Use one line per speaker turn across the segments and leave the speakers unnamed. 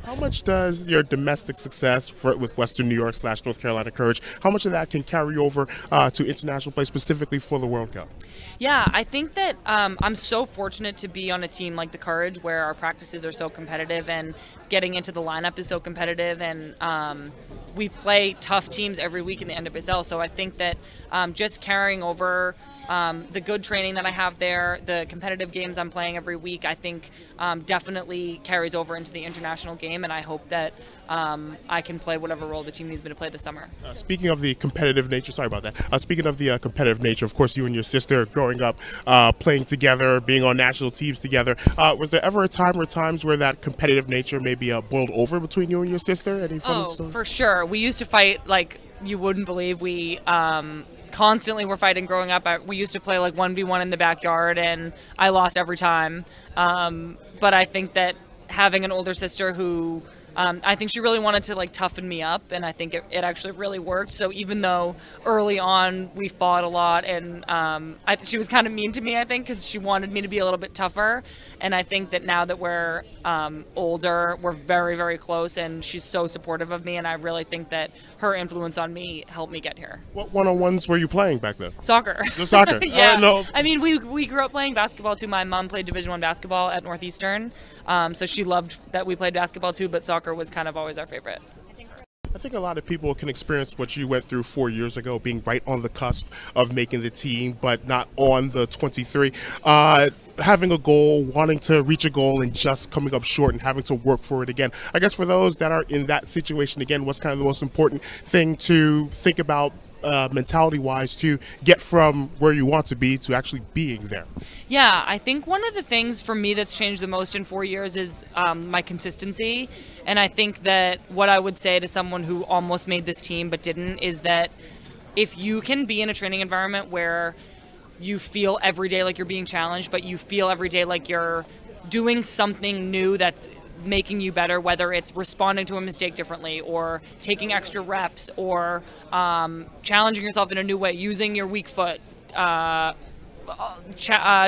How much does your domestic success with Western New York / North Carolina Courage, how much of that can carry over to international play specifically for the World Cup?
Yeah, I think that I'm so fortunate to be on a team like the Courage where our practices are so competitive and getting into the lineup is so competitive, and we play tough teams every week in the NWSL. So I think that just carrying over the good training that I have there, the competitive games I'm playing every week, I think definitely carries over into the international game, and I hope that I can play whatever role the team needs me to play this summer.
Speaking of the competitive nature, sorry about that. Speaking of the competitive nature, of course, you and your sister growing up, playing together, being on national teams together. Was there ever a time or times where that competitive nature maybe boiled over between you and your sister? Any funny stories?
For sure. We used to fight like you wouldn't believe. We constantly were fighting growing up. We used to play like 1v1 in the backyard, and I lost every time. But I think that having an older sister who I think she really wanted to like toughen me up, and I think it actually really worked. So even though early on we fought a lot, and she was kind of mean to me, I think, because she wanted me to be a little bit tougher. And I think that now that we're older, we're very, very close, and she's so supportive of me. And I really think that her influence on me helped me get here.
What one-on-ones were you playing back then?
Soccer.
Just soccer?
Yeah.
No.
I mean, we grew up playing basketball too. My mom played Division I basketball at Northeastern, so she loved that we played basketball too, but soccer was kind of always our favorite.
I think a lot of people can experience what you went through 4 years ago, being right on the cusp of making the team, but not on the 23. Having a goal, wanting to reach a goal, and just coming up short and having to work for it again. I guess for those that are in that situation, again, what's kind of the most important thing to think about mentality-wise to get from where you want to be to actually being there?
Yeah, I think one of the things for me that's changed the most in 4 years is my consistency. And I think that what I would say to someone who almost made this team but didn't is that if you can be in a training environment where you feel every day like you're being challenged, but you feel every day like you're doing something new that's making you better, whether it's responding to a mistake differently or taking extra reps or challenging yourself in a new way, using your weak foot,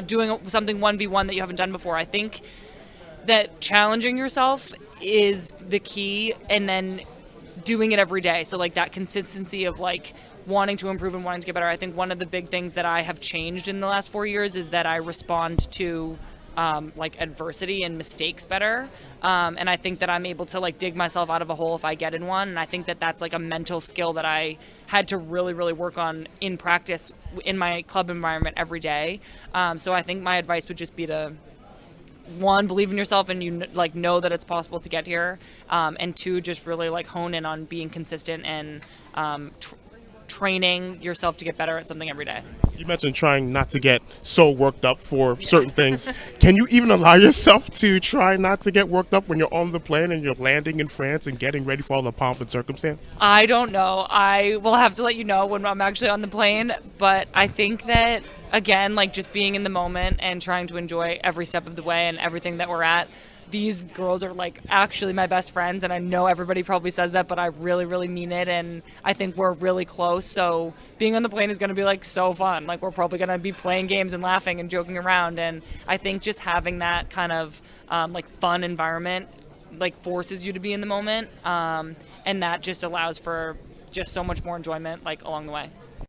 doing something 1v1 that you haven't done before. I think that challenging yourself is the key, and then doing it every day. So like that consistency of like wanting to improve and wanting to get better. I think one of the big things that I have changed in the last 4 years is that I respond to like adversity and mistakes better. And I think that I'm able to like dig myself out of a hole if I get in one. And I think that that's like a mental skill that I had to really, really work on in practice in my club environment every day. So I think my advice would just be to, one, believe in yourself and you like know that it's possible to get here. And two, just really like hone in on being consistent and training yourself to get better at something every day.
You mentioned trying not to get so worked up for certain things. Can you even allow yourself to try not to get worked up when you're on the plane and you're landing in France and getting ready for all the pomp and circumstance?
I don't know. I will have to let you know when I'm actually on the plane. But I think that, again, like just being in the moment and trying to enjoy every step of the way and everything that we're at. These girls are like actually my best friends, and I know everybody probably says that, but I really, really mean it, and I think we're really close. So being on the plane is going to be like so fun. Like we're probably going to be playing games and laughing and joking around, and I think just having that kind of like fun environment like forces you to be in the moment, and that just allows for just so much more enjoyment like along the way.